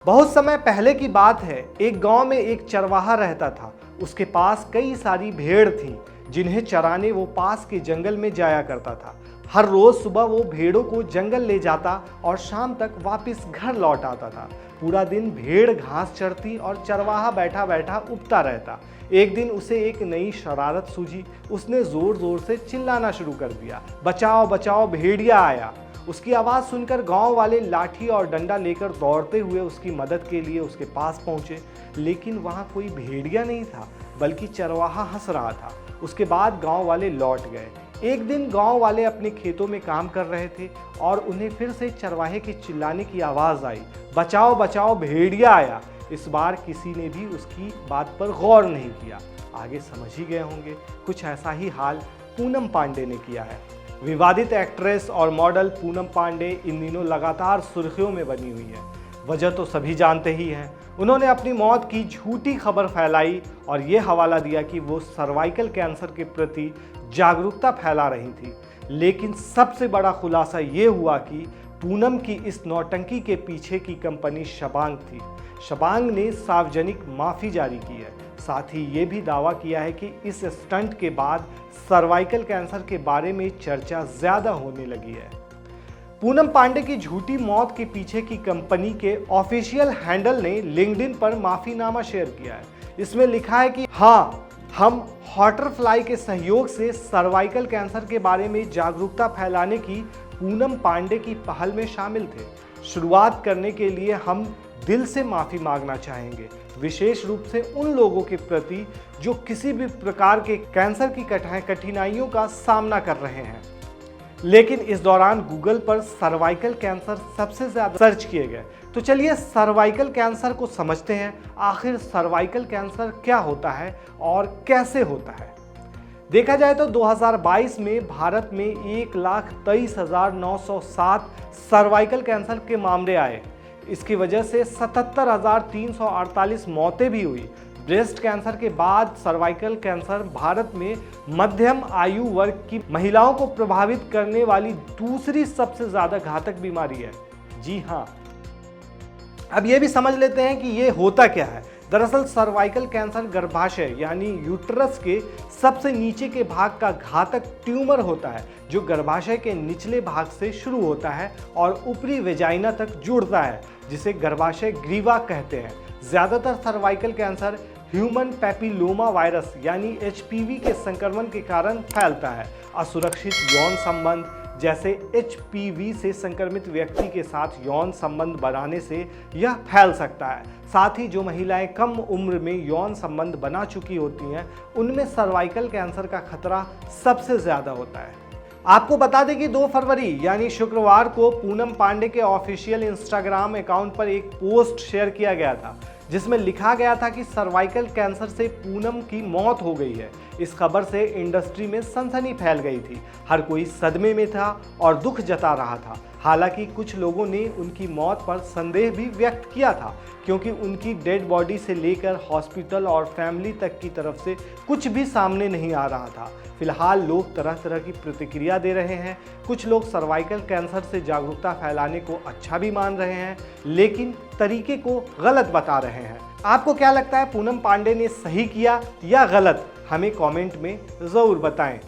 बहुत समय पहले की बात है। एक गांव में एक चरवाहा रहता था। उसके पास कई सारी भेड़ थीं, जिन्हें चराने वो पास के जंगल में जाया करता था। हर रोज सुबह वो भेड़ों को जंगल ले जाता और शाम तक वापस घर लौट आता था। पूरा दिन भेड़ घास चरती और चरवाहा बैठा बैठा उबता रहता। एक दिन उसे एक नई शरारत सूझी। उसने जोर जोर से चिल्लाना शुरू कर दिया, बचाओ बचाओ, भेड़िया आया। उसकी आवाज़ सुनकर गांव वाले लाठी और डंडा लेकर दौड़ते हुए उसकी मदद के लिए उसके पास पहुंचे। लेकिन वहां कोई भेड़िया नहीं था, बल्कि चरवाहा हंस रहा था। उसके बाद गांव वाले लौट गए। एक दिन गांव वाले अपने खेतों में काम कर रहे थे और उन्हें फिर से चरवाहे के चिल्लाने की आवाज़ आई, बचाओ बचाओ, भेड़िया आया। इस बार किसी ने भी उसकी बात पर गौर नहीं किया। आगे समझ ही गए होंगे, कुछ ऐसा ही हाल पूनम पांडे ने किया है। विवादित एक्ट्रेस और मॉडल पूनम पांडे इन दिनों लगातार सुर्खियों में बनी हुई है। वजह तो सभी जानते ही हैं। उन्होंने अपनी मौत की झूठी खबर फैलाई और ये हवाला दिया कि वो सर्वाइकल कैंसर के प्रति जागरूकता फैला रही थी। लेकिन सबसे बड़ा खुलासा ये हुआ कि पूनम की इस नौटंकी के पीछे की कंपनी शबांग थी। शबांग ने सार्वजनिक माफ़ी जारी की है। साथ ही ये भी दावा किया है कि इस स्टंट के बाद सर्वाइकल कैंसर के बारे में चर्चा ज़्यादा होने लगी है। पूनम पांडे की झूठी मौत के पीछे की कंपनी के ऑफिशियल हैंडल ने लिंक्डइन पर माफ़ीनामा शेयर किया है। इसमें लिखा है कि हाँ, हम हॉटरफ्लाई के सहयोग से सर्वाइकल कैंसर के बारे में जागरूकता फैलाने की पूनम पांडे की पहल में शामिल थे। शुरुआत करने के लिए हम दिल से माफ़ी मांगना चाहेंगे, विशेष रूप से उन लोगों के प्रति जो किसी भी प्रकार के कैंसर की कठिनाइयों का सामना कर रहे हैं। लेकिन इस दौरान गूगल पर सर्वाइकल कैंसर सबसे ज़्यादा सर्च किए गए। तो चलिए सर्वाइकल कैंसर को समझते हैं। आखिर सर्वाइकल कैंसर क्या होता है और कैसे होता है? देखा जाए तो 2022 में भारत में 1,23,907 सर्वाइकल कैंसर के मामले आए। इसकी वजह से 77,348 मौतें भी हुई। ब्रेस्ट कैंसर के बाद सर्वाइकल कैंसर भारत में मध्यम आयु वर्ग की महिलाओं को प्रभावित करने वाली दूसरी सबसे ज़्यादा घातक बीमारी है। जी हाँ, अब ये भी समझ लेते हैं कि ये होता क्या है। दरअसल सर्वाइकल कैंसर गर्भाशय यानी यूट्रस के सबसे नीचे के भाग का घातक ट्यूमर होता है, जो गर्भाशय के निचले भाग से शुरू होता है और ऊपरी वेजाइना तक जुड़ता है, जिसे गर्भाशय ग्रीवा कहते हैं। ज़्यादातर cervical cancer human papilloma virus यानी HPV के संक्रमण के कारण फैलता है। असुरक्षित यौन संबंध जैसे HPV से संक्रमित व्यक्ति के साथ यौन संबंध बनाने से यह फैल सकता है। साथ ही जो महिलाएं कम उम्र में यौन संबंध बना चुकी होती हैं, उनमें सर्वाइकल कैंसर का खतरा सबसे ज़्यादा होता है। आपको बता दें कि 2 फरवरी यानी शुक्रवार को पूनम पांडे के ऑफिशियल इंस्टाग्राम अकाउंट पर एक पोस्ट शेयर किया गया था, जिसमें लिखा गया था कि सर्वाइकल कैंसर से पूनम की मौत हो गई है। इस खबर से इंडस्ट्री में सनसनी फैल गई थी। हर कोई सदमे में था और दुख जता रहा था। हालांकि कुछ लोगों ने उनकी मौत पर संदेह भी व्यक्त किया था, क्योंकि उनकी डेड बॉडी से लेकर हॉस्पिटल और फैमिली तक की तरफ से कुछ भी सामने नहीं आ रहा था। फिलहाल लोग तरह तरह की प्रतिक्रिया दे रहे हैं। कुछ लोग सर्वाइकल कैंसर से जागरूकता फैलाने को अच्छा भी मान रहे हैं, लेकिन तरीके को गलत बता रहे हैं। आपको क्या लगता है, पूनम पांडे ने सही किया या गलत? हमें कमेंट में ज़रूर बताएं।